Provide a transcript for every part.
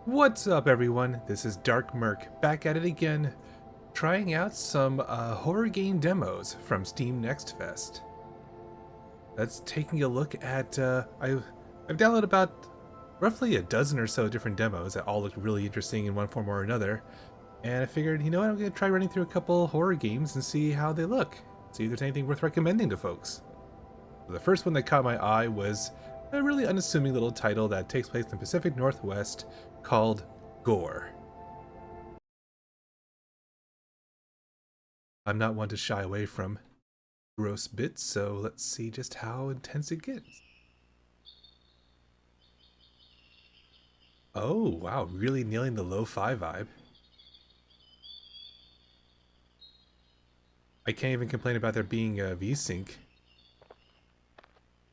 What's up, everyone? This is DarkMerc back at it again, trying out some horror game demos from Steam Next Fest. That's taking a look at. I've downloaded about roughly a dozen or so different demos that all look really interesting in one form or another, and I figured, you know what, I'm gonna try running through a couple horror games and see how they look, see if there's anything worth recommending to folks. The first one that caught my eye was a really unassuming little title that takes place in the Pacific Northwest called Gore. I'm not one to shy away from gross bits, so let's see just how intense it gets. Oh, wow, really nailing the lo-fi vibe. I can't even complain about there being a VSync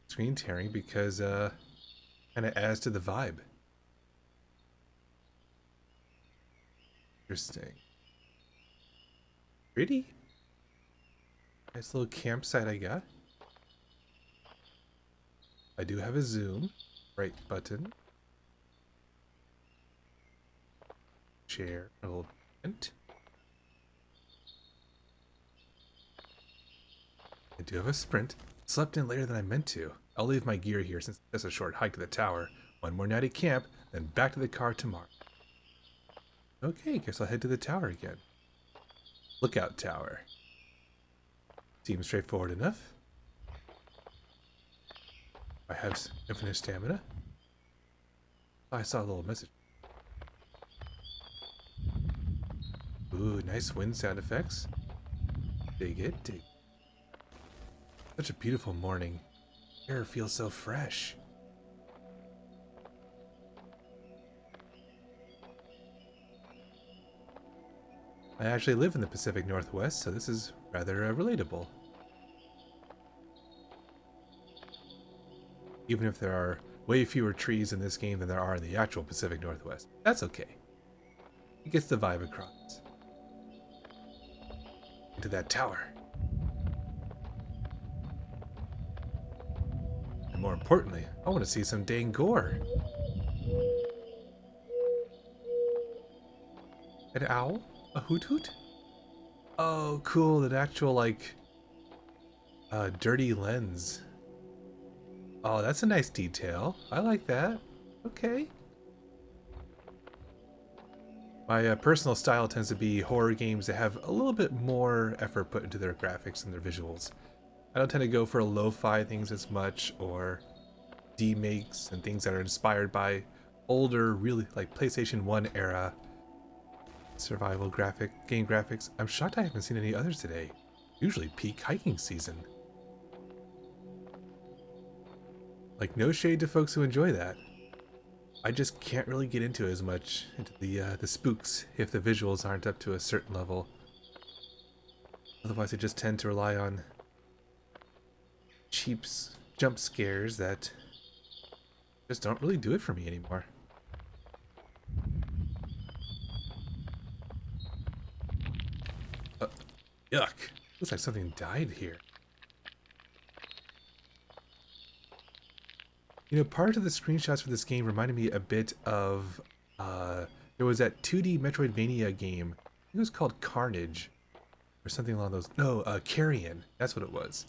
screen tearing because kind of adds to the vibe. Interesting. Pretty. Nice little campsite I got. I do have a zoom. Right button. Share. A little tent. I do have a sprint. Slept in later than I meant to. I'll leave my gear here since it's a short hike to the tower. One more night at camp, then back to the car tomorrow. Okay, guess I'll head to the tower again. Lookout tower. Seems straightforward enough. I have infinite stamina. Oh, I saw a little message. Ooh, nice wind sound effects. Dig it, dig. Such a beautiful morning. Air feels so fresh. I actually live in the Pacific Northwest, so this is rather relatable. Even if there are way fewer trees in this game than there are in the actual Pacific Northwest. That's okay. It gets the vibe across. Into that tower. And more importantly, I want to see some dang gore. An owl? A hoot hoot? Oh, cool. An actual, like, dirty lens. Oh, that's a nice detail. I like that. Okay. My personal style tends to be horror games that have a little bit more effort put into their graphics and their visuals. I don't tend to go for lo-fi things as much, or demakes and things that are inspired by older, really like PlayStation 1 era survival game graphics. I'm shocked I haven't seen any others today. Usually peak hiking season. Like, no shade to folks who enjoy that. I just can't really get into as much into the spooks if the visuals aren't up to a certain level. Otherwise, I just tend to rely on cheap jump scares that just don't really do it for me anymore. Yuck. Looks like something died here. You know, part of the screenshots for this game reminded me a bit of, there was that 2D Metroidvania game. I think it was called Carnage, or something along those. No, Carrion. That's what it was.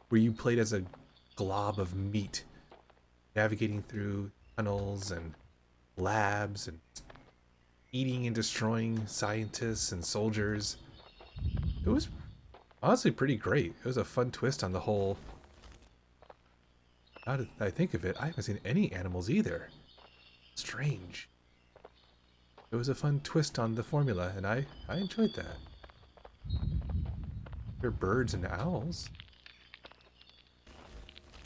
Where you played as a glob of meat, navigating through tunnels and labs and eating and destroying scientists and soldiers. It was honestly pretty great. It was a fun twist on the whole. Now that I think of it, I haven't seen any animals either. Strange. It was a fun twist on the formula, and I enjoyed that. They're birds and owls.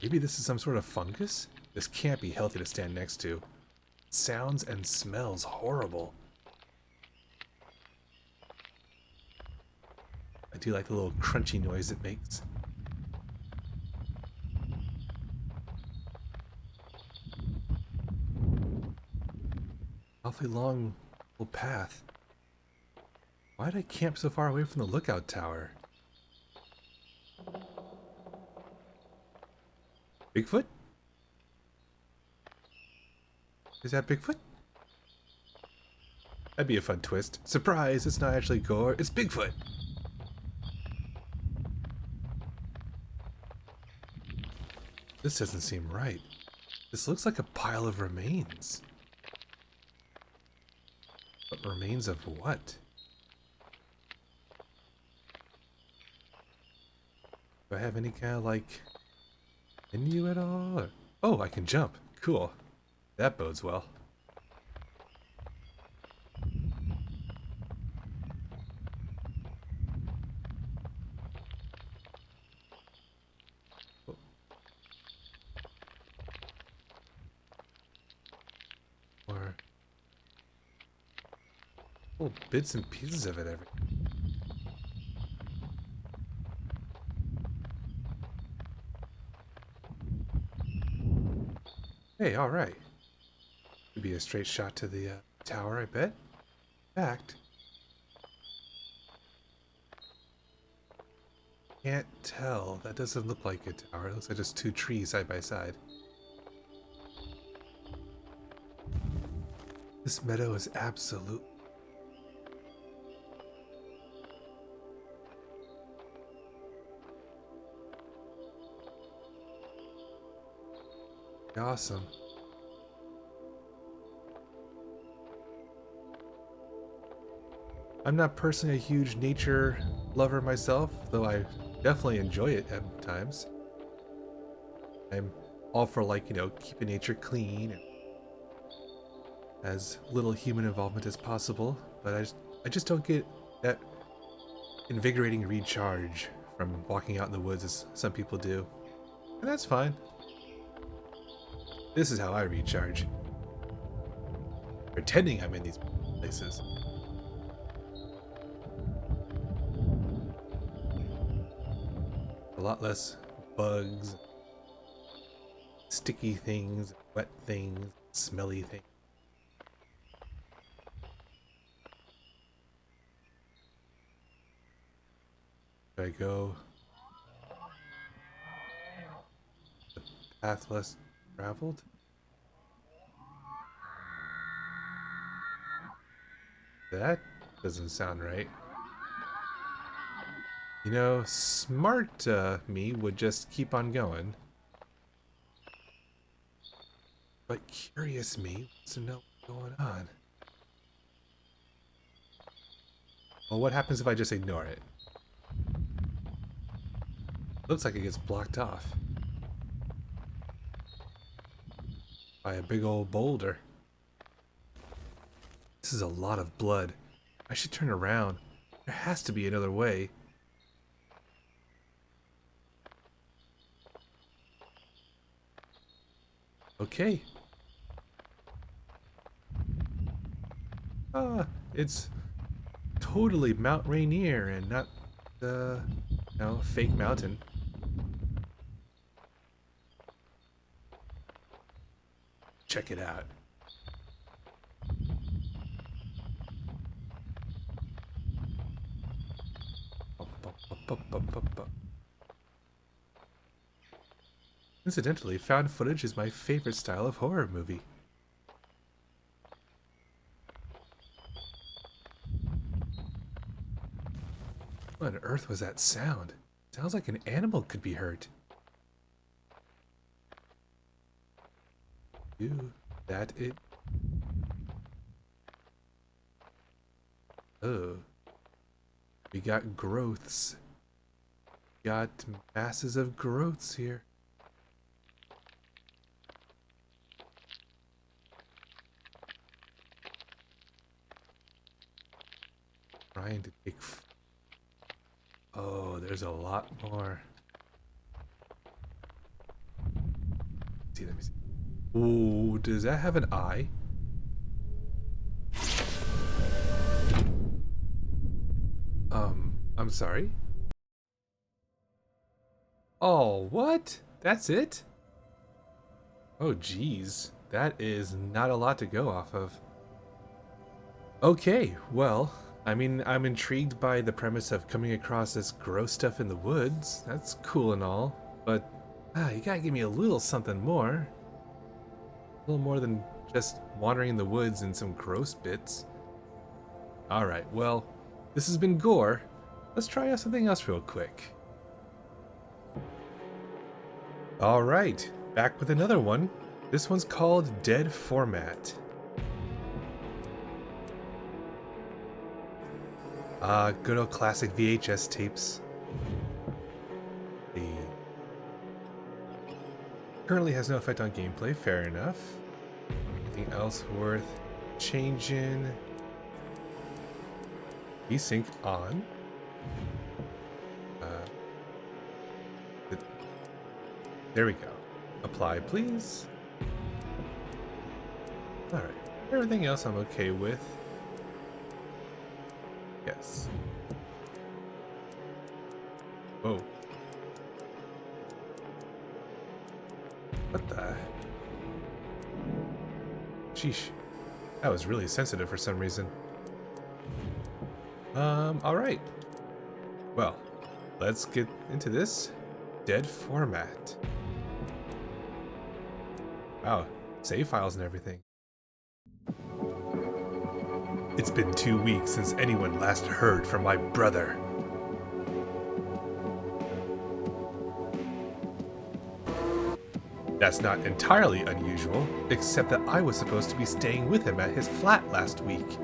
Maybe this is some sort of fungus? This can't be healthy to stand next to. It sounds and smells horrible. I do like the little crunchy noise it makes. Awfully long little path. Why did I camp so far away from the lookout tower? Bigfoot? Is that Bigfoot? That'd be a fun twist. Surprise, it's not actually gore, it's Bigfoot. This doesn't seem right. This looks like a pile of remains. But remains of what? Do I have any kind of like menu at all? Or... Oh, I can jump. Cool. That bodes well. Or little bits and pieces of it every. Hey, all right. Could be a straight shot to the tower, I bet. In fact, can't tell. That doesn't look like a tower. It looks like just two trees side by side. This meadow is absolute. Awesome. I'm not personally a huge nature lover myself, though I definitely enjoy it at times. I'm all for, like, you know, keeping nature clean and as little human involvement as possible, but I just don't get that invigorating recharge from walking out in the woods as some people do. And that's fine. This is how I recharge. Pretending I'm in these places. A lot less bugs, sticky things, wet things, smelly things. Should I go the path less traveled? That doesn't sound right. You know, smart me would just keep on going. But curious me wants to know what's going on. Well, what happens if I just ignore it? Looks like it gets blocked off by a big old boulder. This is a lot of blood. I should turn around. There has to be another way. Okay. It's totally Mount Rainier and not the, no, fake mountain. Check it out. Incidentally, found footage is my favorite style of horror movie. What on earth was that sound? Sounds like an animal could be hurt. Ew, that it. Oh. We got growths. Got masses of growths here. Trying to take. Oh, there's a lot more. Let me see. Ooh, does that have an eye? I'm sorry? Oh, what? That's it? Oh, geez. That is not a lot to go off of. Okay, well, I mean, I'm intrigued by the premise of coming across this gross stuff in the woods. That's cool and all, but you gotta give me a little something more. A little more than just wandering in the woods and some gross bits. Alright, well, this has been Gore. Let's try out something else real quick. Alright, back with another one. This one's called Dead Format. Good old classic VHS tapes. The currently has no effect on gameplay, fair enough. Anything else worth changing? Desync on. There we go. Apply, please. Alright. Everything else I'm okay with. Yes. Whoa. What the? Sheesh. That was really sensitive for some reason. Alright. Well, let's get into this. Dead Format. Wow, save files and everything. It's been 2 weeks since anyone last heard from my brother. That's not entirely unusual, except that I was supposed to be staying with him at his flat last week.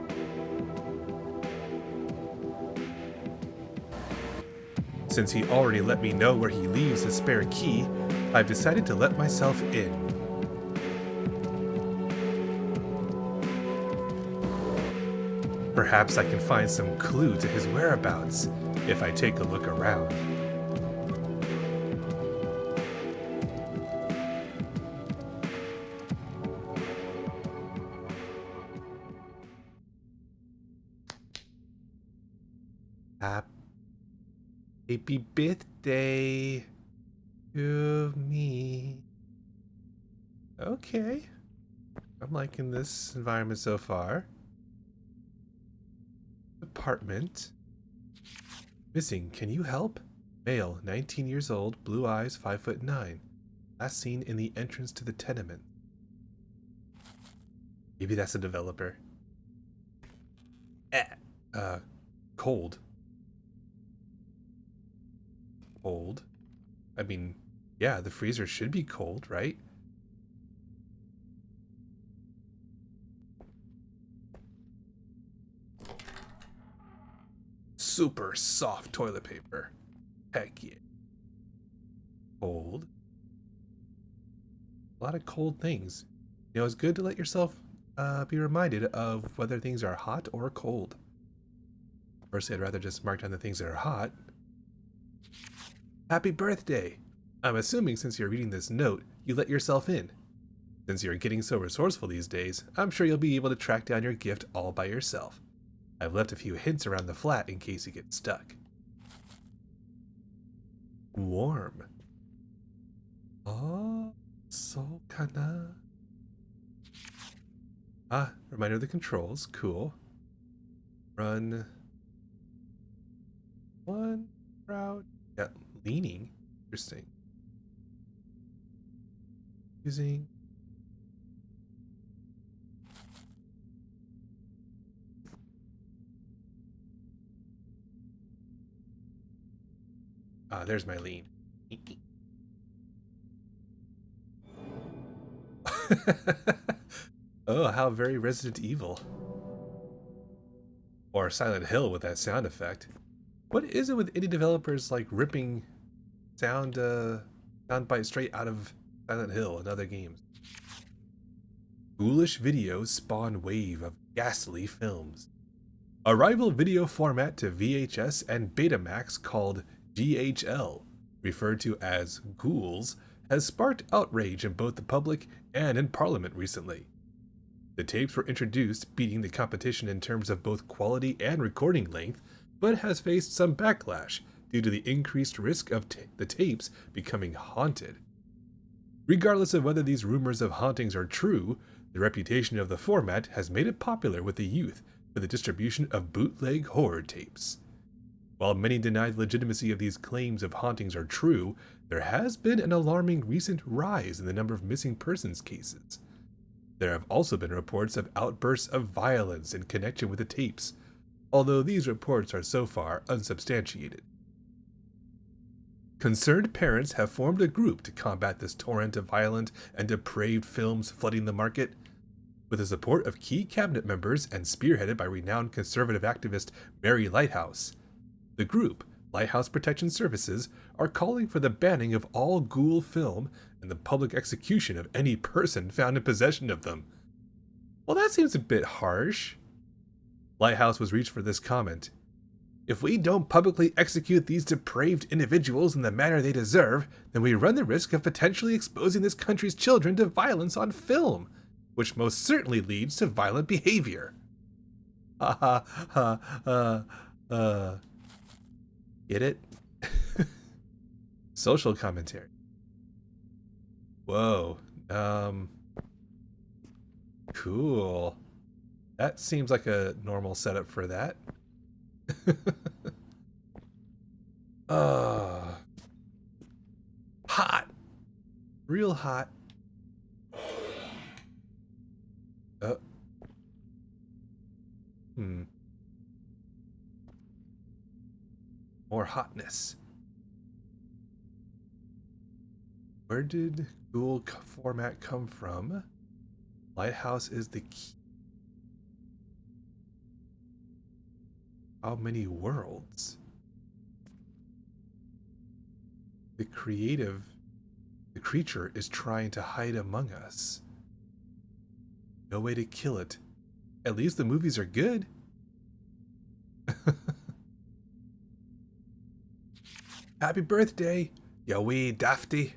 Since he already let me know where he leaves his spare key, I've decided to let myself in. Perhaps I can find some clue to his whereabouts if I take a look around. Happy birthday to me. Okay. I'm liking this environment so far. Apartment. Missing, can you help? Male, 19 years old, blue eyes, 5'9". Last seen in the entrance to the tenement. Maybe that's a developer. Cold. Cold? I mean, yeah, the freezer should be cold, right? Super soft toilet paper. Heck yeah. Cold. A lot of cold things. You know, it's good to let yourself be reminded of whether things are hot or cold. Personally, I'd rather just mark down the things that are hot. Happy birthday! I'm assuming since you're reading this note, you let yourself in. Since you're getting so resourceful these days, I'm sure you'll be able to track down your gift all by yourself. I've left a few hints around the flat in case you get stuck. Warm. Oh, so kinda. Reminder of the controls. Cool. Run. One. Route. Yeah, leaning. Interesting. Using. There's my lean. Oh, how very Resident Evil. Or Silent Hill with that sound effect. What is it with indie developers like ripping sound bites straight out of Silent Hill and other games? Foolish videos spawn wave of ghastly films. A rival video format to VHS and Betamax called GHL, referred to as ghouls, has sparked outrage in both the public and in Parliament recently. The tapes were introduced, beating the competition in terms of both quality and recording length, but has faced some backlash due to the increased risk of the tapes becoming haunted. Regardless of whether these rumors of hauntings are true, the reputation of the format has made it popular with the youth for the distribution of bootleg horror tapes. While many deny the legitimacy of these claims of hauntings are true, there has been an alarming recent rise in the number of missing persons cases. There have also been reports of outbursts of violence in connection with the tapes, although these reports are so far unsubstantiated. Concerned parents have formed a group to combat this torrent of violent and depraved films flooding the market. With the support of key cabinet members and spearheaded by renowned conservative activist Mary Lighthouse, the group, Lighthouse Protection Services, are calling for the banning of all ghoul film and the public execution of any person found in possession of them. Well, that seems a bit harsh. Lighthouse was reached for this comment. If we don't publicly execute these depraved individuals in the manner they deserve, then we run the risk of potentially exposing this country's children to violence on film, which most certainly leads to violent behavior. Ha ha ha, get it? Social commentary. Whoa, cool. That seems like a normal setup for that. Hot. Real hot. More hotness. Where did ghoul format come from? Lighthouse is the key. How many worlds? The creature is trying to hide among us. No way to kill it. At least the movies are good. Happy birthday, you wee dafty.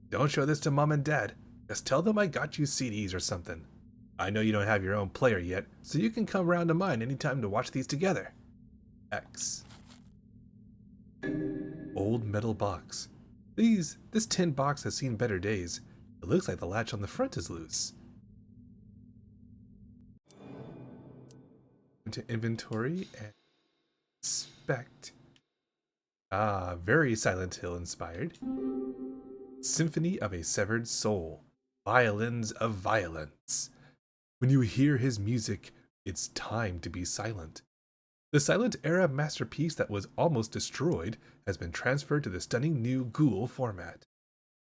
Don't show this to mom and dad. Just tell them I got you CDs or something. I know you don't have your own player yet, so you can come round to mine anytime to watch these together. X. Old metal box. This tin box has seen better days. It looks like the latch on the front is loose. Into inventory and inspect. Ah, very Silent Hill inspired. Symphony of a Severed Soul. Violins of Violence. When you hear his music, it's time to be silent. The silent era masterpiece that was almost destroyed has been transferred to the stunning new ghoul format.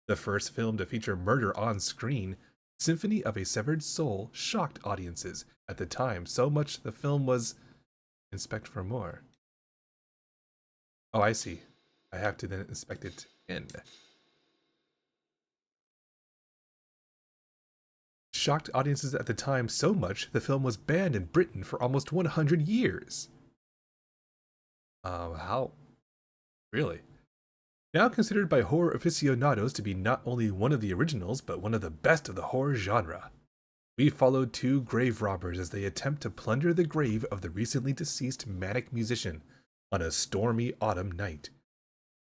The first film to feature murder on screen, Symphony of a Severed Soul shocked audiences at the time so much the film was... Inspect for more. Oh, I see. I have to then inspect it again. Shocked audiences at the time so much the film was banned in Britain for almost 100 years. How? Really? Now considered by horror aficionados to be not only one of the originals, but one of the best of the horror genre. We followed two grave robbers as they attempt to plunder the grave of the recently deceased manic musician on a stormy autumn night.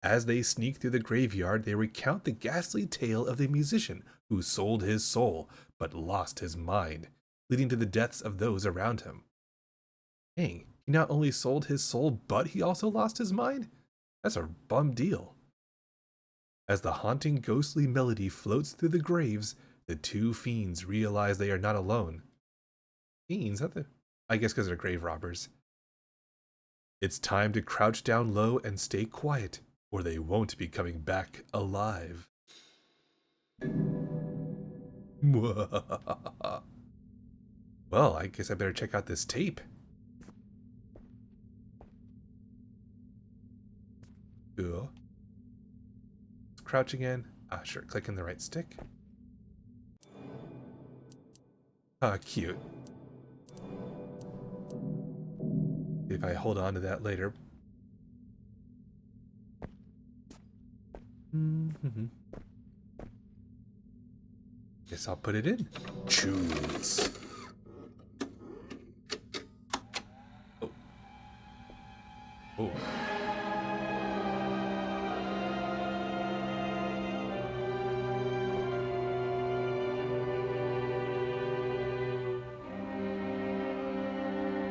As they sneak through the graveyard, they recount the ghastly tale of the musician who sold his soul, but lost his mind, leading to the deaths of those around him. Dang, he not only sold his soul, but he also lost his mind? That's a bum deal. As the haunting ghostly melody floats through the graves, the two fiends realize they are not alone. Fiends? I guess because they're grave robbers. It's time to crouch down low and stay quiet, or they won't be coming back alive. Well, I guess I better check out this tape. Cool. Let's crouch again. Sure, clicking the right stick. Cute. If I hold on to that later. Guess I'll put it in. Choose. Oh. Oh.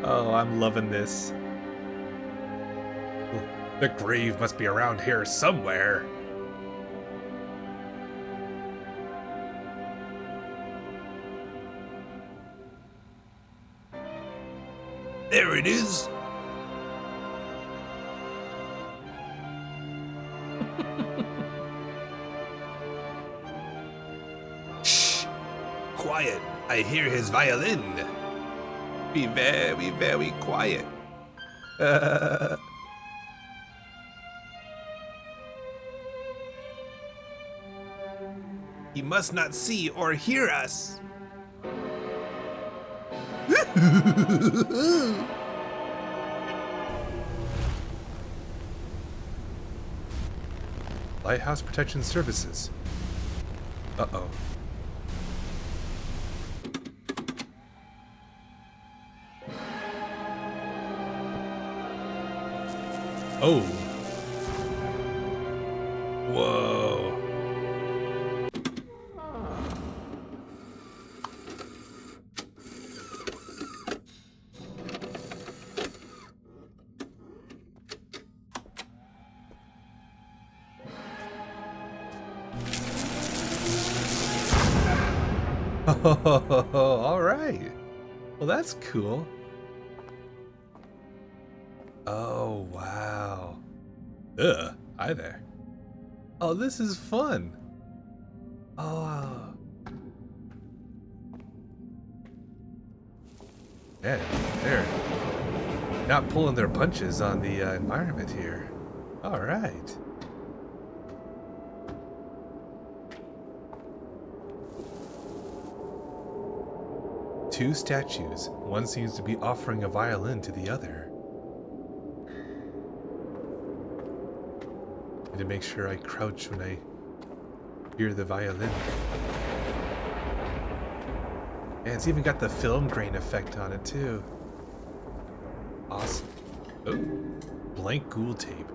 Oh, I'm loving this. The grave must be around here somewhere. There it is. I hear his violin. Be very, very quiet. He must not see or hear us. Lighthouse Protection Services. Uh-oh. Oh. Whoa. Oh, all right. Well, that's cool. Oh, wow. Ugh, hi there. Oh, this is fun. Oh. Man, they're not pulling their punches on the environment here. All right. Two statues. One seems to be offering a violin to the other. Need to make sure I crouch when I hear the violin. And it's even got the film grain effect on it too. Awesome. Oh, blank ghoul tape.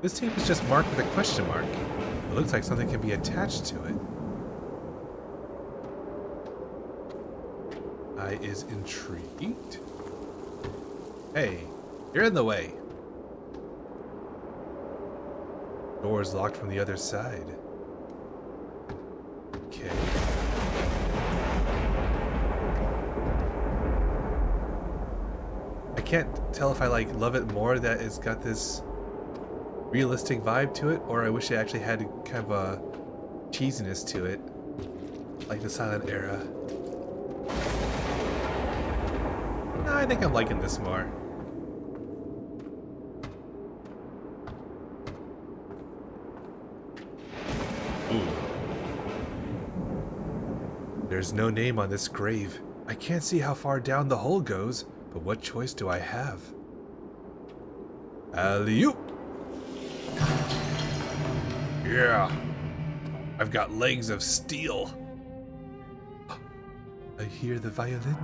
This tape is just marked with a question mark. It looks like something can be attached to it. I is intrigued. Hey, you're in the way. Door is locked from the other side. Okay. I can't tell if I love it more that it's got this realistic vibe to it, or I wish it actually had kind of a cheesiness to it, like the Silent Era. No, I think I'm liking this more. Ooh. There's no name on this grave. I can't see how far down the hole goes, but what choice do I have? Alley-oop! Yeah! I've got legs of steel. I hear the violin.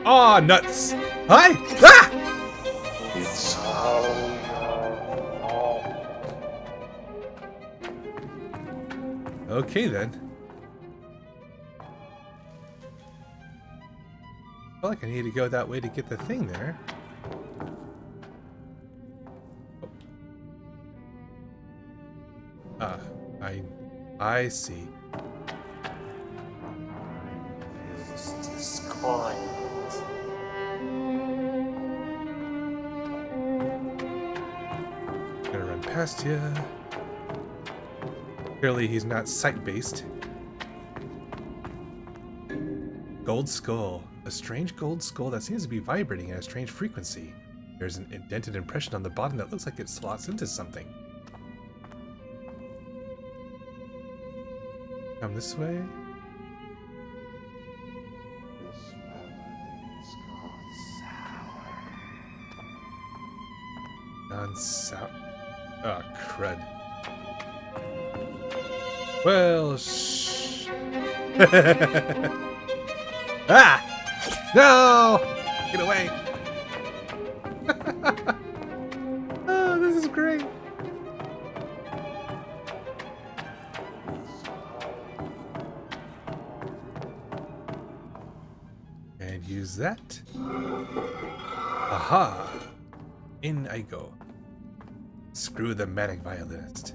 Aw, nuts! Hi! Ah! It's Okay then. I feel like I need to go that way to get the thing there. Ah, I see. Gonna run past you. Clearly he's not sight-based. Gold skull. A strange gold skull that seems to be vibrating at a strange frequency. There's an indented impression on the bottom that looks like it slots into something. Come this way. Non-sour. Oh, crud. Well, shh. Ah! No! Get away! Oh, this is great. And use that. Aha! In I go. Screw the manic violinist.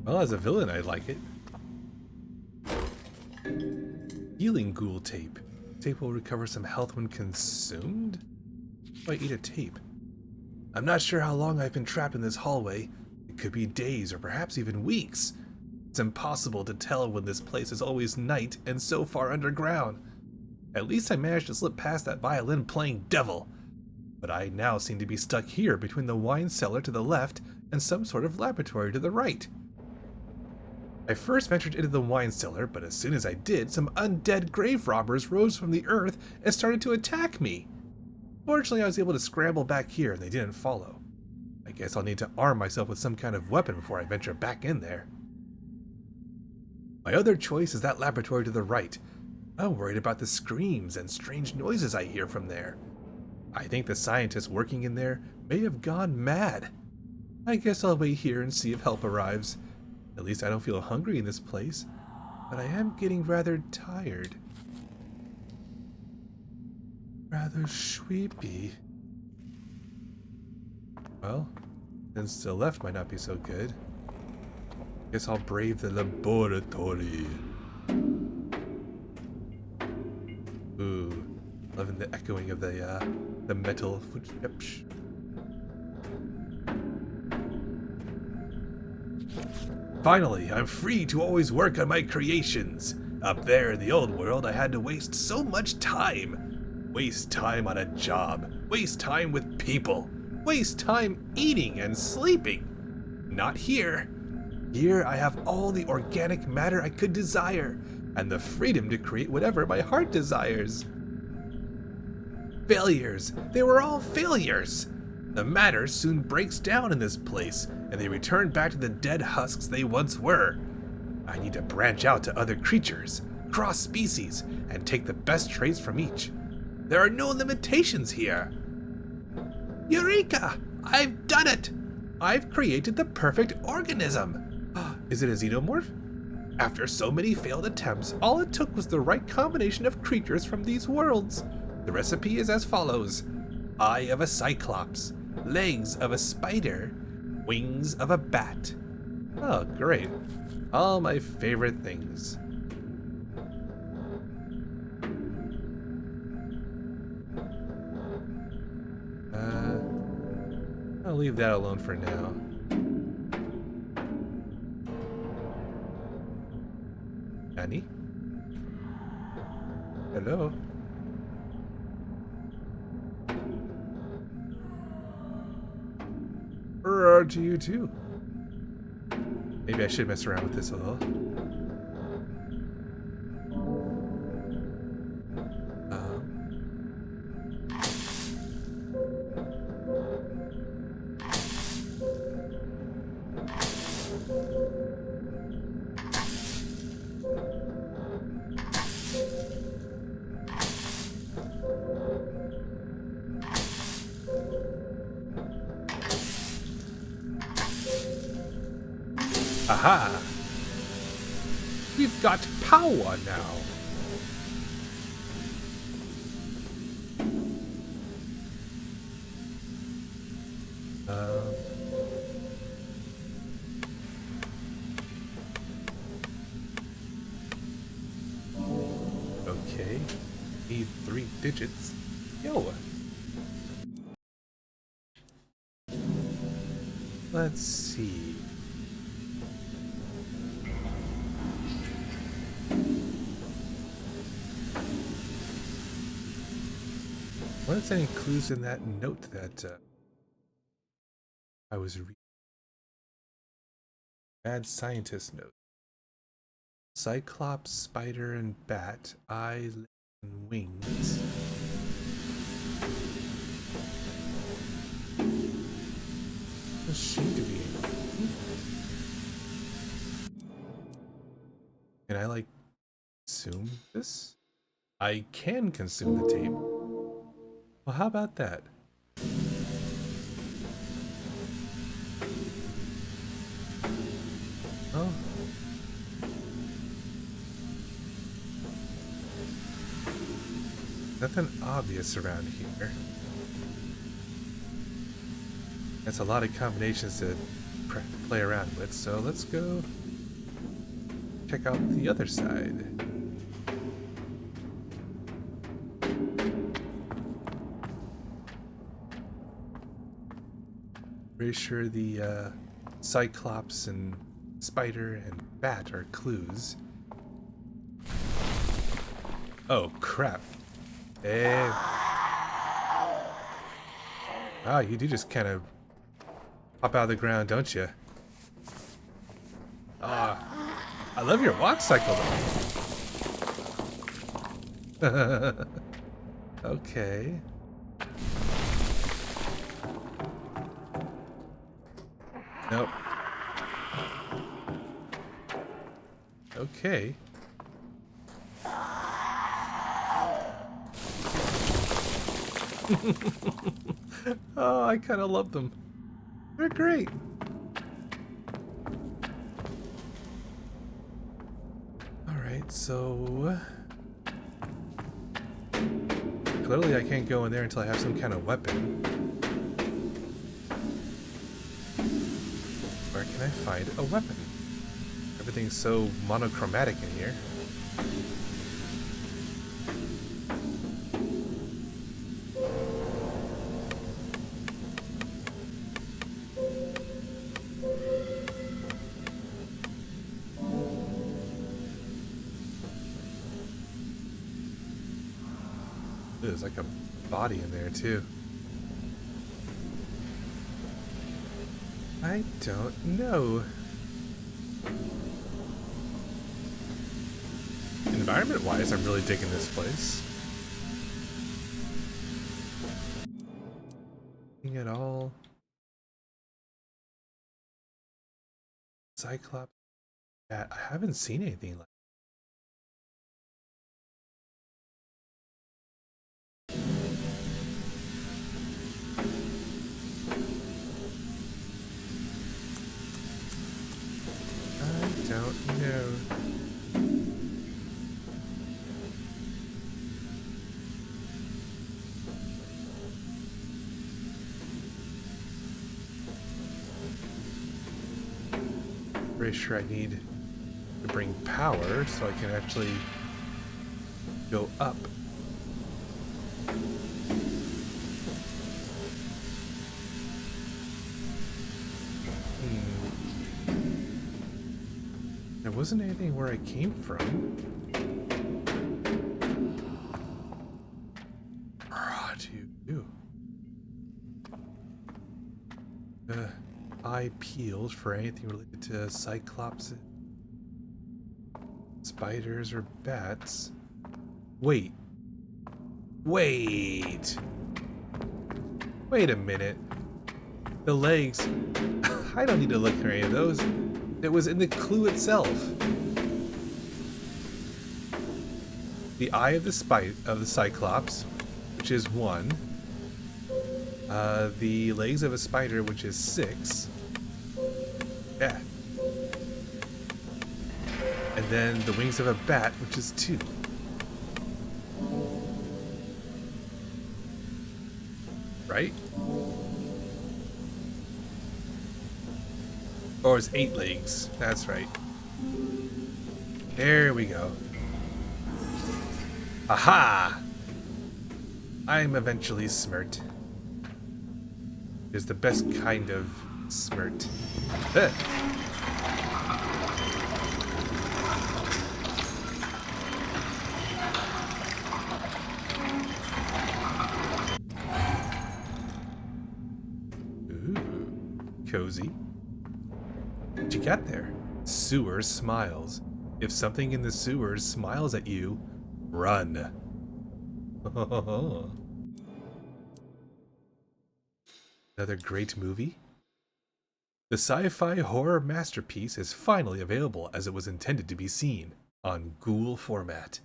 Well, as a villain, I like it. Healing ghoul tape. Tape will recover some health when consumed? If I eat a tape. I'm not sure how long I've been trapped in this hallway. It could be days or perhaps even weeks. It's impossible to tell when this place is always night and so far underground. At least I managed to slip past that violin playing devil. But I now seem to be stuck here between the wine cellar to the left and some sort of laboratory to the right. I first ventured into the wine cellar, but as soon as I did, some undead grave robbers rose from the earth and started to attack me. Fortunately, I was able to scramble back here and they didn't follow. I guess I'll need to arm myself with some kind of weapon before I venture back in there. My other choice is that laboratory to the right. I'm worried about the screams and strange noises I hear from there. I think the scientists working in there may have gone mad. I guess I'll wait here and see if help arrives. At least I don't feel hungry in this place, but I am getting rather tired. Rather sleepy. Well, since the left might not be so good, guess I'll brave the laboratory. Ooh, loving the echoing of the metal footsteps. Finally, I'm free to always work on my creations. Up there in the old world, I had to waste so much time. Waste time on a job. Waste time with people. Waste time eating and sleeping. Not here. Here I have all the organic matter I could desire, and the freedom to create whatever my heart desires. Failures. They were all failures. The matter soon breaks down in this place, and they return back to the dead husks they once were. I need to branch out to other creatures, cross species, and take the best traits from each. There are no limitations here. Eureka! I've done it! I've created the perfect organism. Is it a xenomorph? After so many failed attempts, all it took was the right combination of creatures from these worlds. The recipe is as follows: eye of a cyclops, legs of a spider, wings of a bat. Oh, great. All my favorite things. I'll leave that alone for now. Annie? Hello? Or to you too. Maybe I should mess around with this a little. Aha! We've got power now! Okay. Need 3 digits. Yo! Let's see. What's any clues in that note that I was reading? Mad scientist note. Cyclops, spider, and bat, eyes and wings. Does seem to be. Can I like consume this? I can consume the tape. Well, how about that? Oh. Nothing obvious around here. That's a lot of combinations to play around with. So let's go check out the other side. Pretty sure the Cyclops and Spider and Bat are clues. Oh crap. Hey. Ah, you do just kind of pop out of the ground, don't you? Ah, I love your walk cycle though. Okay. Nope. Okay. Oh, I kind of love them. They're great. Alright, so... clearly I can't go in there until I have some kind of weapon. Where can I find a weapon? Everything's so monochromatic in here. There's like a body in there too. I don't know. Environment-wise, I'm really digging this place. Looking at all. Cyclops. Yeah, I haven't seen anything like. I don't know. Pretty sure I need to bring power so I can actually go up. There wasn't anything where I came from. What do you do? Eye peeled for anything related to Cyclops, spiders, or bats. Wait. Wait a minute. The legs. I don't need to look for any of those. It was in the clue itself. The eye of the Cyclops, which is 1. The legs of a spider, which is 6. Yeah. And then the wings of a bat, which is 2. Right? Or it's 8 legs. That's right. There we go. Aha! I'm eventually smirt. Is the best kind of smirt. Ooh, cozy. What'd you get there? Sewer smiles. If something in the sewers smiles at you, run. Another great movie? The sci-fi horror masterpiece is finally available as it was intended to be seen, on Ghoul format.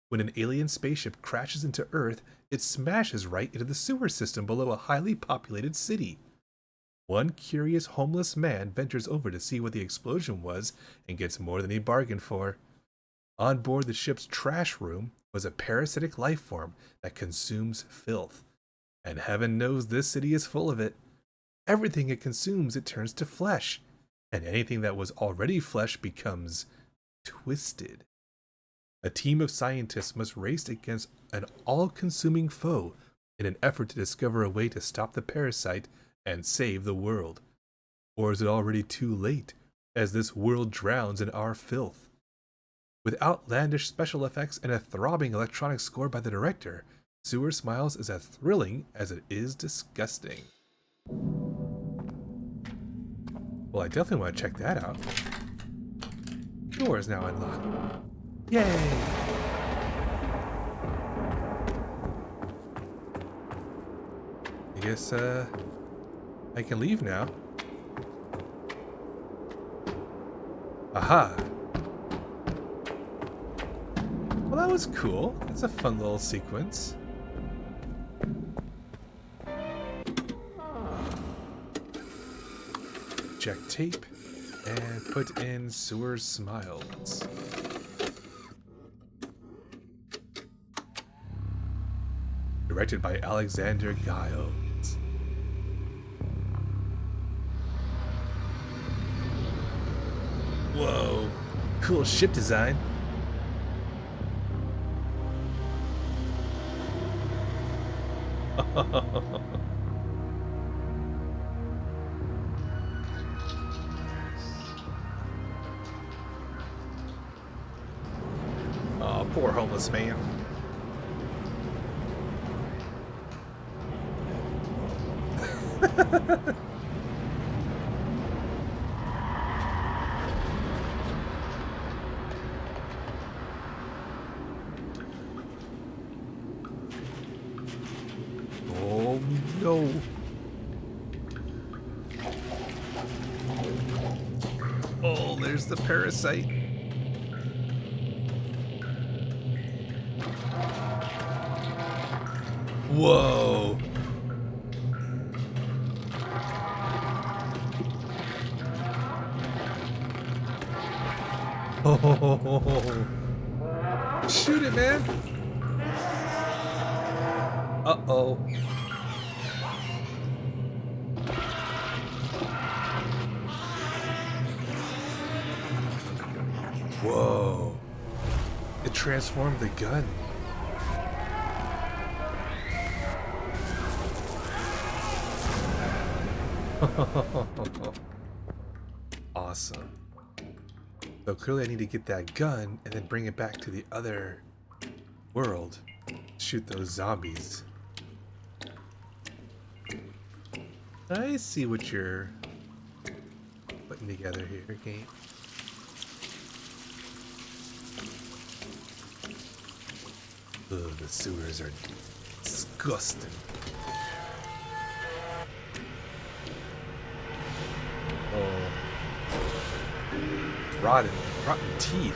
When an alien spaceship crashes into Earth, it smashes right into the sewer system below a highly populated city. One curious homeless man ventures over to see what the explosion was and gets more than he bargained for. On board the ship's trash room was a parasitic life form that consumes filth. And heaven knows this city is full of it. Everything it consumes, it turns to flesh, and anything that was already flesh becomes twisted. A team of scientists must race against an all-consuming foe in an effort to discover a way to stop the parasite and save the world. Or is it already too late, as this world drowns in our filth? With outlandish special effects and a throbbing electronic score by the director, Sewer Smiles is as thrilling as it is disgusting. Well, I definitely want to check that out. Door is now unlocked. Yay! I guess, I can leave now. Aha! Well, that was cool. That's a fun little sequence. Eject tape and put in Sewer Smiles. Directed by Alexander Giles. Whoa, cool ship design. Oh, poor homeless man. Oh no. Oh, there's the parasite. Whoa. Oh. Shoot it, man. Uh-oh. Whoa. It transformed the gun. Awesome. So clearly I need to get that gun and then bring it back to the other world. Shoot those zombies. I see what you're putting together here, game. Ugh, the sewers are disgusting. Oh. Rotten teeth.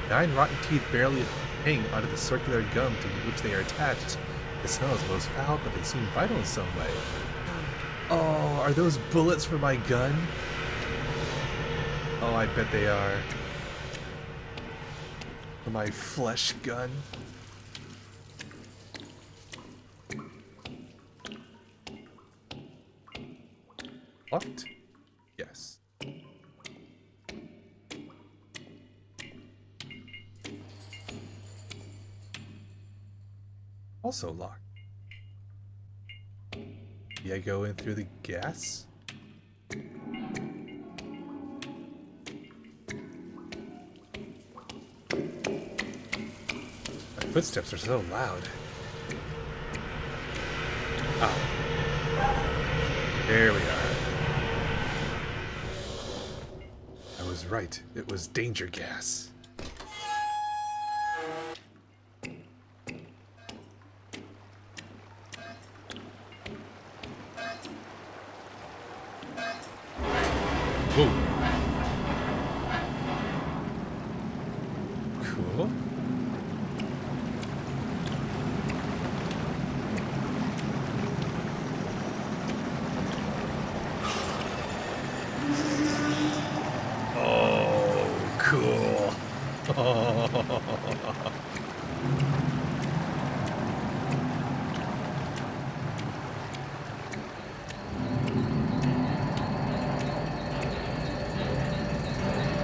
9 rotten teeth barely hang onto the circular gum to which they are attached. The smell is most foul, but they seem vital in some way. Oh, are those bullets for my gun? Oh, I bet they are. For my flesh gun. Locked? Yes. Also locked. Yeah, go in through the gas? My footsteps are so loud. Ah. There we are. I was right. It was danger gas. Whoa. Cool. Oh, cool.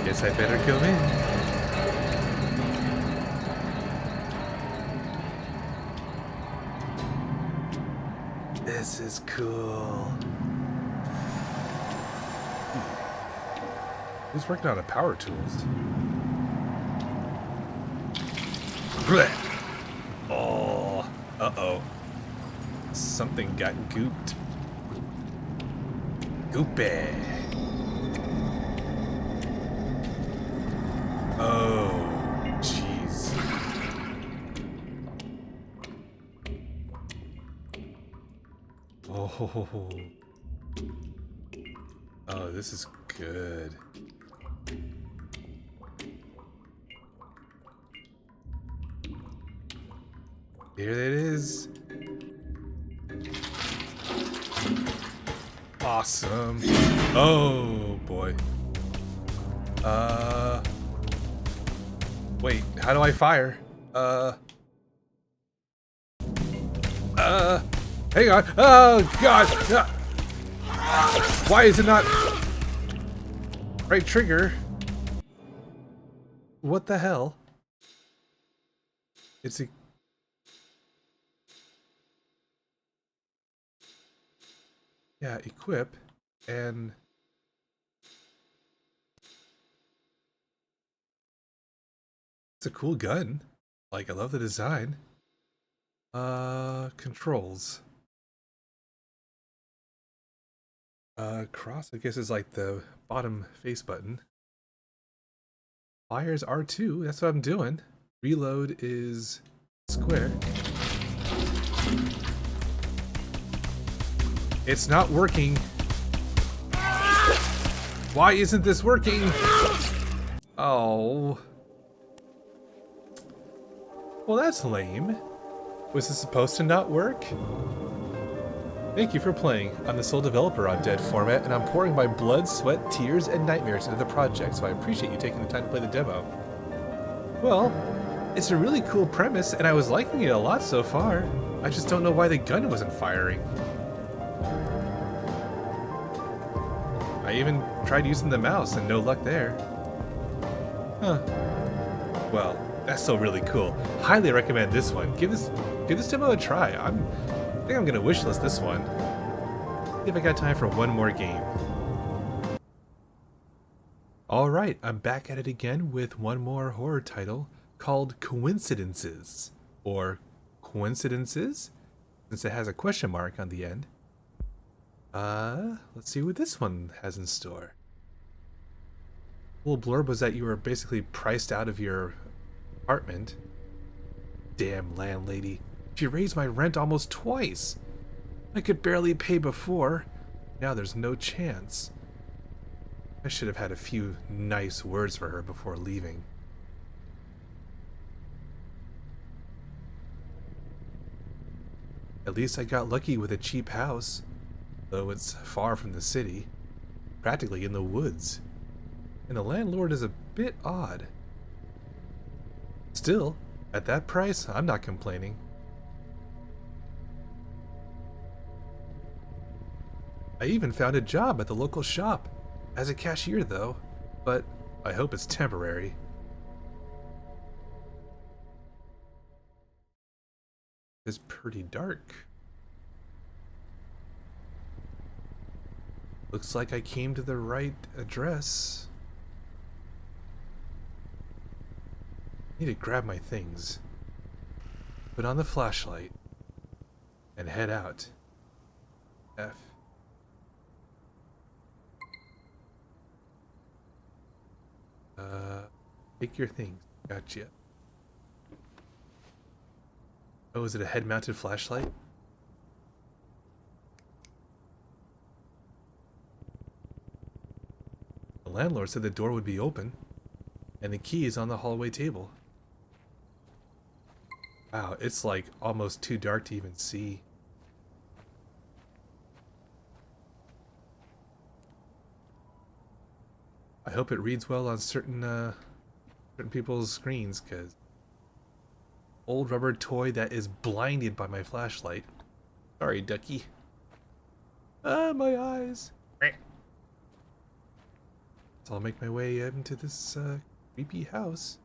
Guess I better go in. This is cool. Who's working on a power tools? Blech. Oh, uh-oh. Something got gooped. Goopy. Oh, jeez. Oh. Oh, this is good. Here it is. Awesome. Oh, boy. Wait, how do I fire? Hang on. Oh, God. Why is it not... Right trigger? What the hell? It's a... Yeah, equip, and... It's a cool gun. Like, I love the design. Controls. Cross, I guess, is like the bottom face button. Fire's R2, that's what I'm doing. Reload is square. It's not working. Why isn't this working? Oh. Well, that's lame. Was this supposed to not work? Thank you for playing. I'm the sole developer on Dead Format, and I'm pouring my blood, sweat, tears, and nightmares into the project, so I appreciate you taking the time to play the demo. Well, it's a really cool premise, and I was liking it a lot so far. I just don't know why the gun wasn't firing. I even tried using the mouse, and no luck there. Huh. Well, that's still really cool. Highly recommend this one. Give this demo a try. I think I'm gonna wishlist this one. See if I got time for one more game. Alright, I'm back at it again with one more horror title called Coincidences. Or Coincidences, since it has a question mark on the end. Let's see what this one has in store. The little blurb was that you were basically priced out of your apartment. Damn landlady. She raised my rent almost twice. I could barely pay before. Now there's no chance. I should have had a few nice words for her before leaving. At least I got lucky with a cheap house, though it's far from the city, practically in the woods. And the landlord is a bit odd. Still, at that price, I'm not complaining. I even found a job at the local shop, as a cashier though, but I hope it's temporary. It's pretty dark. Looks like I came to the right address. Need to grab my things, put on the flashlight, and head out. F. Take your things. Gotcha. Oh, is it a head-mounted flashlight? The landlord said the door would be open, and the key is on the hallway table. Wow, it's like almost too dark to even see. I hope it reads well on certain people's screens, because old rubber toy that is blinded by my flashlight. Sorry, ducky. Ah, my eyes. So I'll make my way into this creepy house.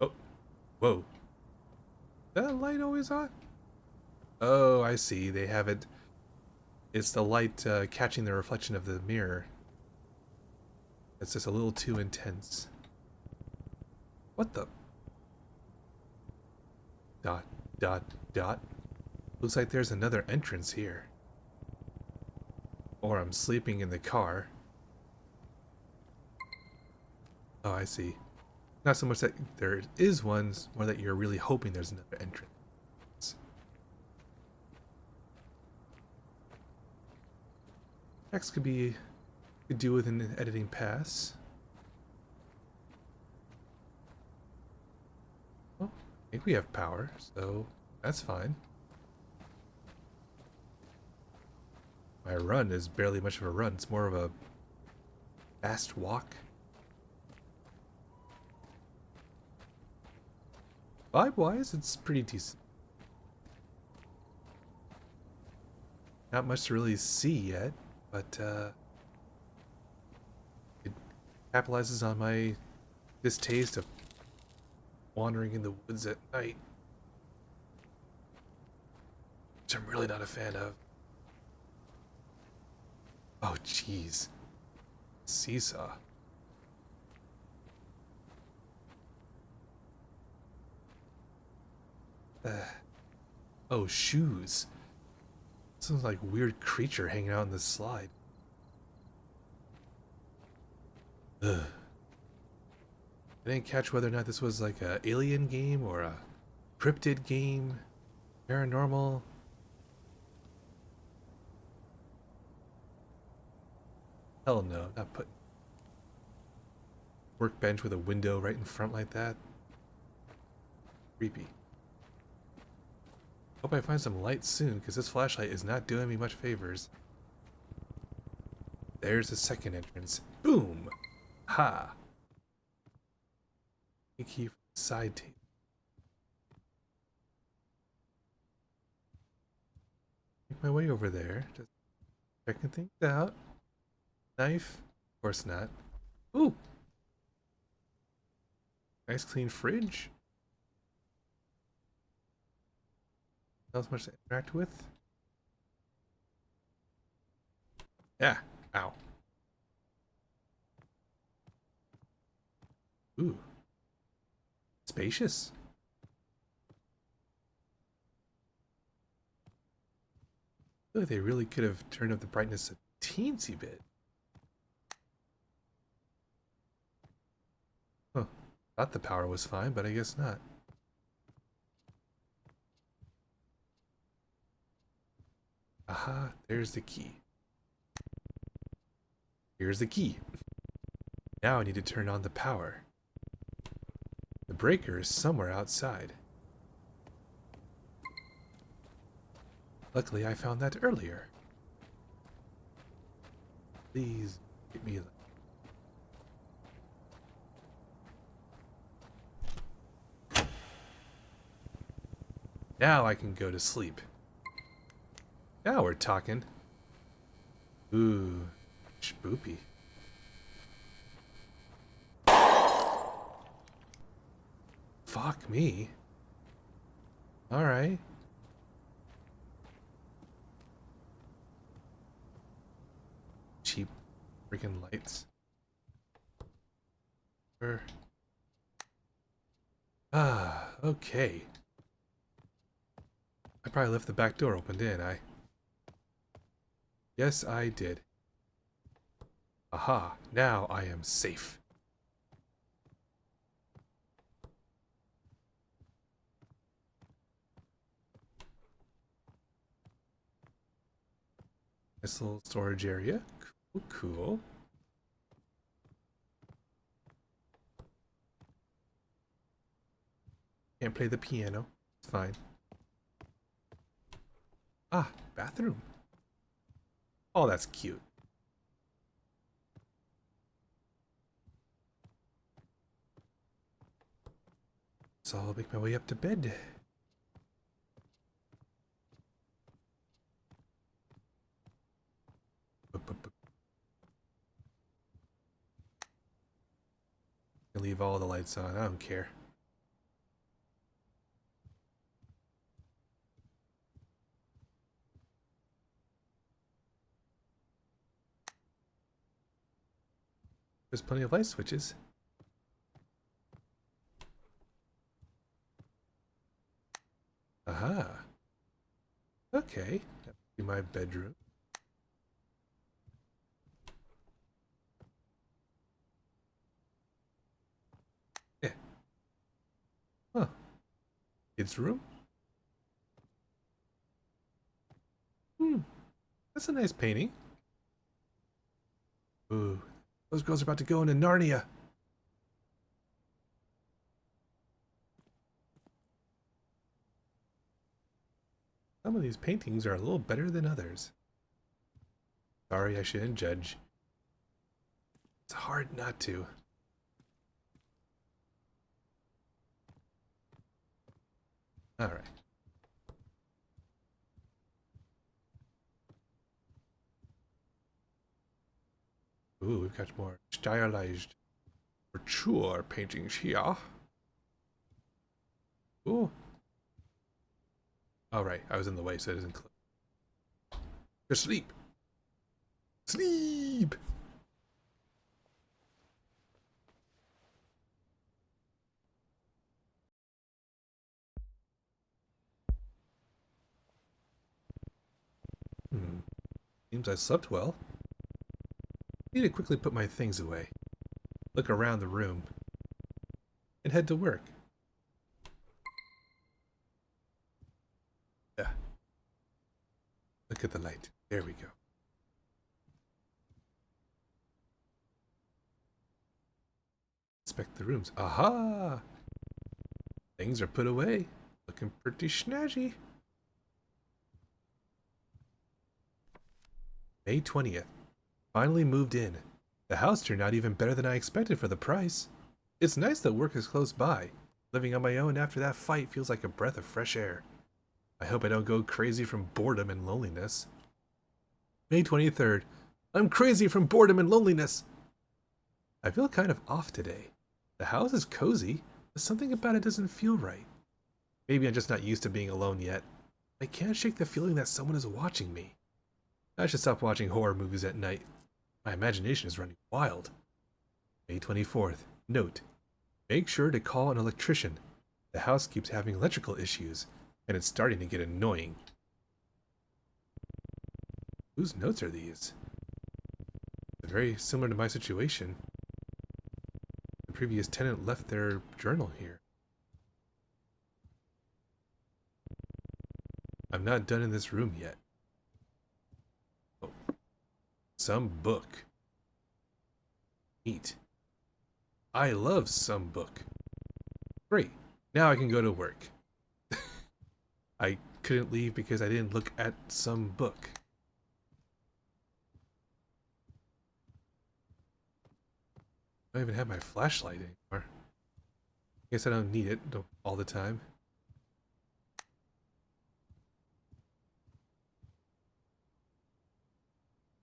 Oh, whoa. Is that light always on? Oh, I see. They have it. It's the light catching the reflection of the mirror. It's just a little too intense. What the? Dot, dot, dot. Looks like there's another entrance here. Or I'm sleeping in the car. Oh, I see. Not so much that there is one, more that you're really hoping there's another entrance. Next could do with an editing pass. Well, I think we have power, so that's fine. My run is barely much of a run. It's more of a fast walk. Vibe-wise, it's pretty decent. Not much to really see yet, but it capitalizes on my distaste of wandering in the woods at night, which I'm really not a fan of. Oh, jeez. Seesaw. Oh, shoes. Sounds like a weird creature hanging out on this slide. Ugh. I didn't catch whether or not this was like a alien game or a cryptid game, paranormal. Hell no, not putting workbench with a window right in front like that. Creepy. Hope I find some light soon, because this flashlight is not doing me much favors. There's the second entrance. Boom! Ha! A key from the side table. Make my way over there. Just checking things out. Knife? Of course not. Ooh! Nice clean fridge. Not much to interact with. Yeah. Ow. Ooh. Spacious. I feel like they really could have turned up the brightness a teensy bit. Huh. Thought the power was fine, but I guess not. Aha, there's the key. Here's the key. Now I need to turn on the power. The breaker is somewhere outside. Luckily, I found that earlier. Please get me. Now I can go to sleep. Now we're talking. Ooh, spoopy. Fuck me. Alright. Cheap freaking lights. Ah, okay. I probably left the back door open, didn't I? Yes, I did. Aha, now I am safe. Nice little storage area. Cool, cool. Can't play the piano. It's fine. Ah, bathroom. Oh, that's cute. So I'll make my way up to bed. can leave all the lights on. I don't care. There's plenty of light switches. Aha. Okay. That would be my bedroom. Yeah. Huh. Kids' room? That's a nice painting. Ooh. Those girls are about to go into Narnia. Some of these paintings are a little better than others. Sorry, I shouldn't judge. It's hard not to. Alright. Ooh, we've got more stylized, mature paintings here. Ooh. Alright, I was in the way, so it doesn't close. Just sleep! Sleep! Seems I slept well. Need to quickly put my things away, look around the room, and head to work. Yeah. Look at the light. There we go. Inspect the rooms. Aha! Things are put away. Looking pretty snazzy. May 20th. Finally moved in. The house turned out even better than I expected for the price. It's nice that work is close by. Living on my own after that fight feels like a breath of fresh air. I hope I don't go crazy from boredom and loneliness. May 23rd. I'm crazy from boredom and loneliness. I feel kind of off today. The house is cozy, but something about it doesn't feel right. Maybe I'm just not used to being alone yet. I can't shake the feeling that someone is watching me. I should stop watching horror movies at night. My imagination is running wild. May 24th. Note: make sure to call an electrician. The house keeps having electrical issues, and it's starting to get annoying. Whose notes are these? They're very similar to my situation. The previous tenant left their journal here. I'm not done in this room yet. Oh. Some book. Neat. I love some book. Great. Now I can go to work. I couldn't leave because I didn't look at some book. I don't even have my flashlight anymore. Guess I don't need it all the time.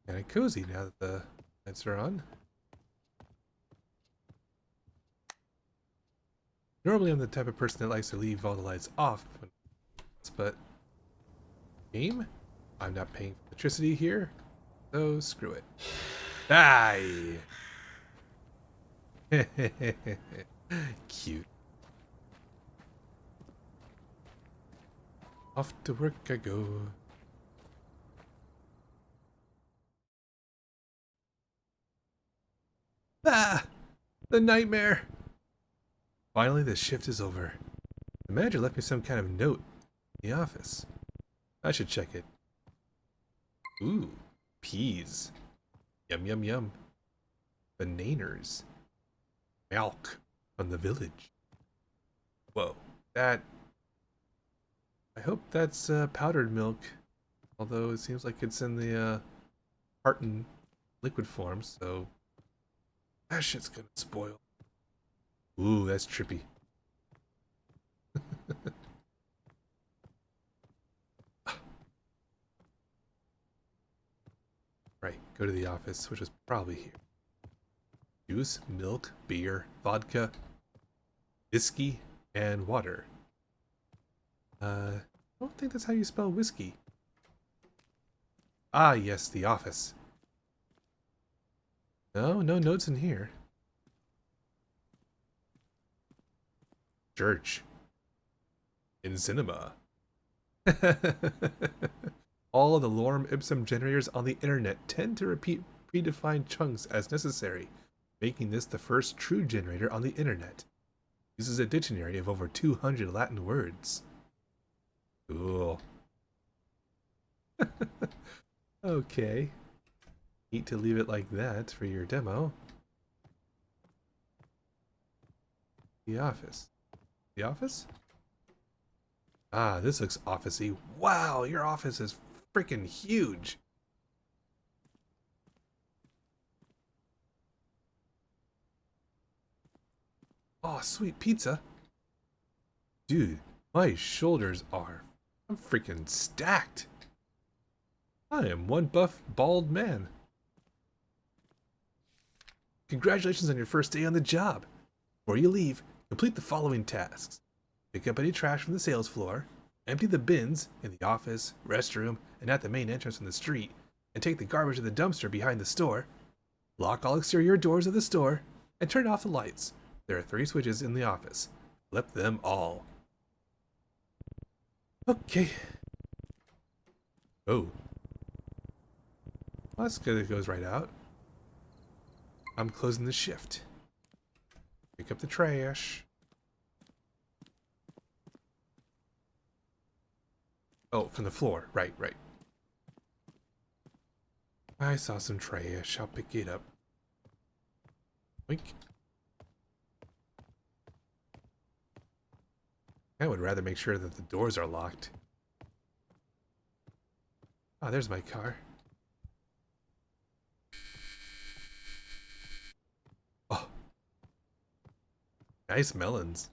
Kinda cozy now that the lights are on. Normally I'm the type of person that likes to leave all the lights off, but game? I'm not paying for electricity here, so screw it. Die! Cute. Off to work I go. Ah! The nightmare! Finally, the shift is over. The manager left me some kind of note in the office. I should check it. Ooh, peas. Yum yum yum. Bananers. Milk from the village. Whoa, that... I hope that's powdered milk. Although it seems like it's in the carton liquid form, so... that shit's gonna spoil. Ooh, that's trippy. Right, go to the office, which is probably here. juice, milk, beer, vodka, whiskey, and water. I don't think that's how you spell whiskey. Ah, yes, the office. No, no notes in here. Church. In cinema. All the lorem ipsum generators on the internet tend to repeat predefined chunks as necessary, making this the first true generator on the internet. Uses a dictionary of over 200 Latin words. Cool. Okay. Need to leave it like that for your demo. The office. The office? Ah, this looks officey. Wow, your office is freaking huge. Oh, sweet pizza. Dude, my shoulders are... I'm freaking stacked. I am one buff, bald man. Congratulations on your first day on the job. Before you leave, complete the following tasks. Pick up any trash from the sales floor, empty the bins in the office, restroom, and at the main entrance in the street, and take the garbage to the dumpster behind the store. Lock all exterior doors of the store, and turn off the lights. There are 3 switches in the office. Flip them all. Okay. Oh. Well, that's good, it goes right out. I'm closing the shift. Pick up the trash. Oh, from the floor. Right, right. I saw some trash. I'll pick it up. Wink. I would rather make sure that the doors are locked. Oh, there's my car. Oh. Nice melons.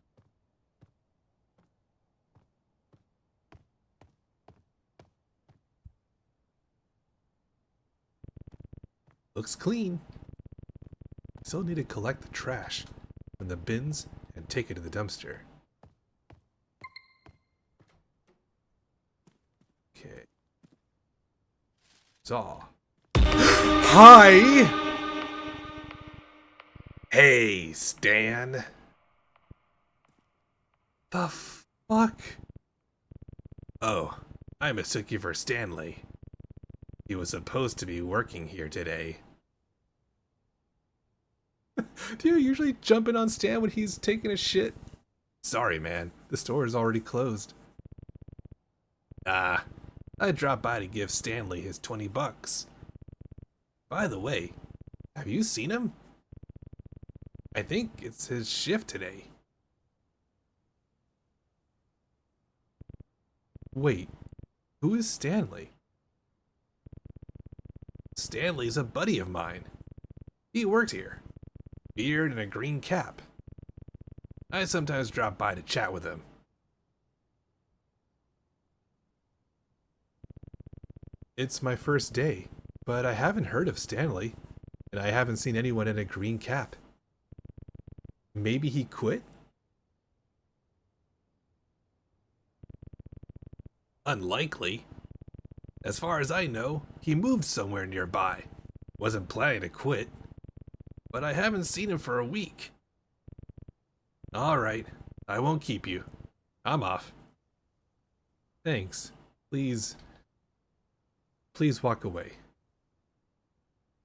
Looks clean. Still need to collect the trash from the bins and take it to the dumpster. Okay. Saw. Hi! Hey, Stan. The fuck? Oh, I mistook you for Stanley. He was supposed to be working here today. Do you usually jump in on Stan when he's taking a shit? Sorry, man. The store is already closed. Ah, I dropped by to give Stanley his $20. By the way, have you seen him? I think it's his shift today. Wait, who is Stanley? Stanley's a buddy of mine. He worked here. Beard and a green cap. I sometimes drop by to chat with him. It's my first day, but I haven't heard of Stanley, and I haven't seen anyone in a green cap. Maybe he quit? Unlikely. As far as I know, he moved somewhere nearby. Wasn't planning to quit. But I haven't seen him for a week. Alright, I won't keep you. I'm off. Thanks. Please walk away.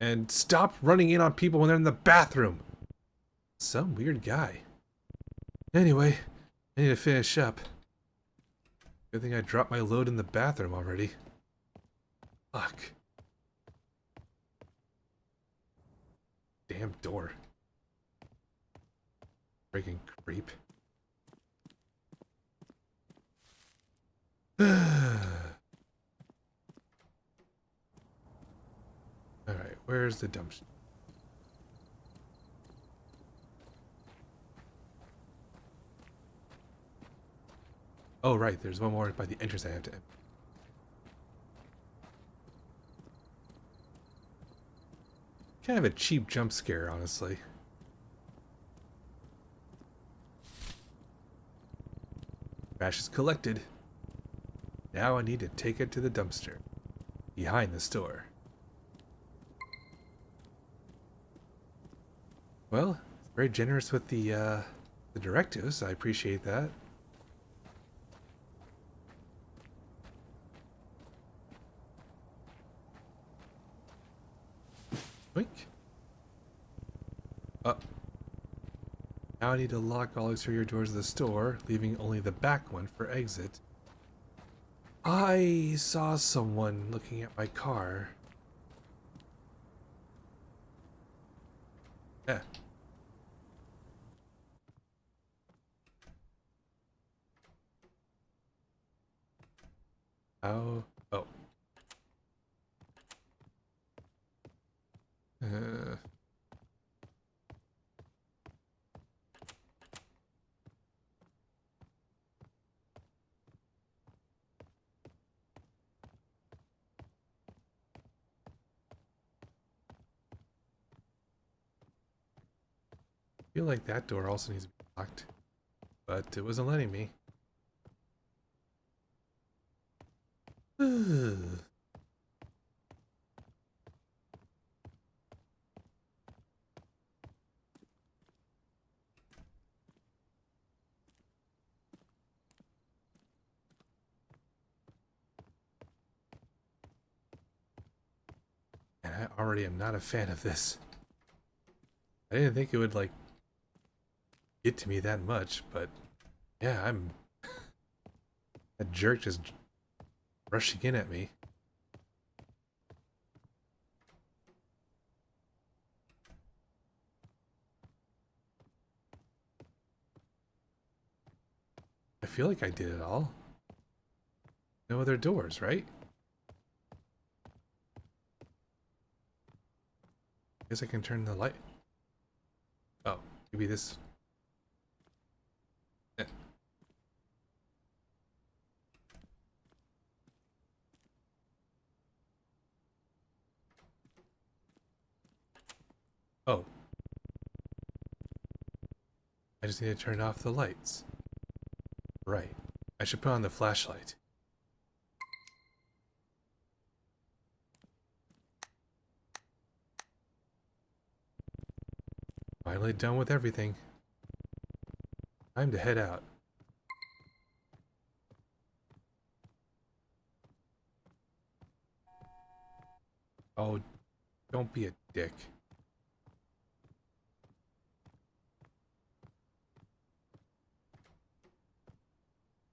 And stop running in on people when they're in the bathroom. Some weird guy. Anyway, I need to finish up. Good thing I dropped my load in the bathroom already. Fuck. Damn door. Freaking creep. Alright, where's the dumpster? Oh, right, there's one more by the entrance I have to empty. Kind of a cheap jump scare, honestly. Trash is collected. Now I need to take it to the dumpster behind the store. Well, very generous with the directives. I appreciate that. Boink. Now I need to lock all exterior doors of the store, leaving only the back one for exit. I saw someone looking at my car. Yeah. Oh. Oh. Uh. I feel like that door also needs to be locked, but it wasn't letting me. And I already am not a fan of this. I didn't think it would, like, get to me that much, but yeah, I'm... That jerk just rushing in at me. I feel like I did it all. No other doors, right? Guess I can turn the light. Oh, maybe this. Eh. Oh. I just need to turn off the lights. Right. I should put on the flashlight. Finally done with everything. Time to head out. Oh, don't be a dick.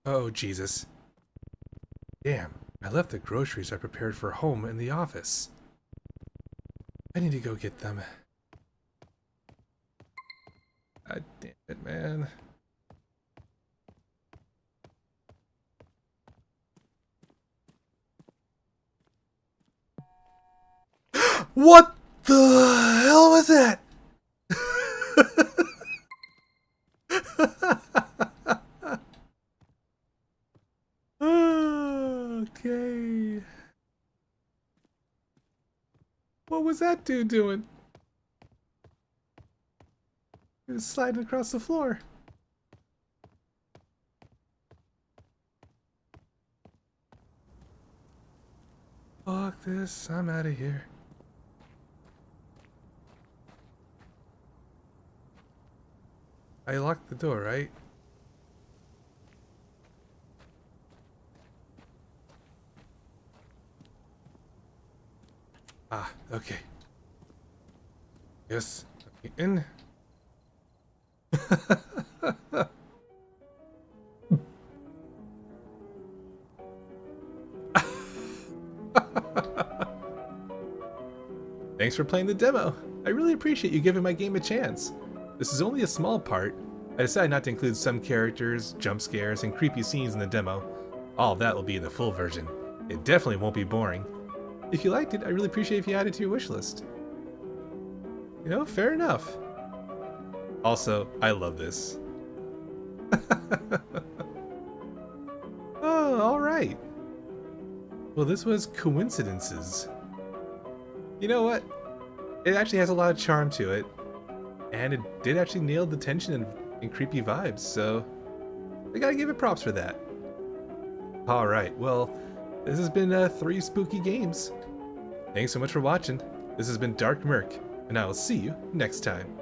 Oh, Jesus. Damn, I left the groceries I prepared for home in the office. I need to go get them. God damn it, man. What the hell was that? Okay. What was that dude doing? He was sliding across the floor. Fuck this, I'm out of here. I locked the door, right? Ah, okay. Yes, in. Thanks for playing the demo. I really appreciate you giving my game a chance. This is only a small part. I decided not to include some characters, jump scares, and creepy scenes in the demo. All of that will be in the full version. It definitely won't be boring. If you liked it, I'd really appreciate if you added it to your wishlist. You know, fair enough. Also, I love this. Oh, alright. Well, this was Coincidences. You know what? It actually has a lot of charm to it. And it did actually nail the tension and creepy vibes, so I gotta give it props for that. Alright, well, this has been 3 spooky games. Thanks so much for watching. This has been DarkMerc, and I will see you next time.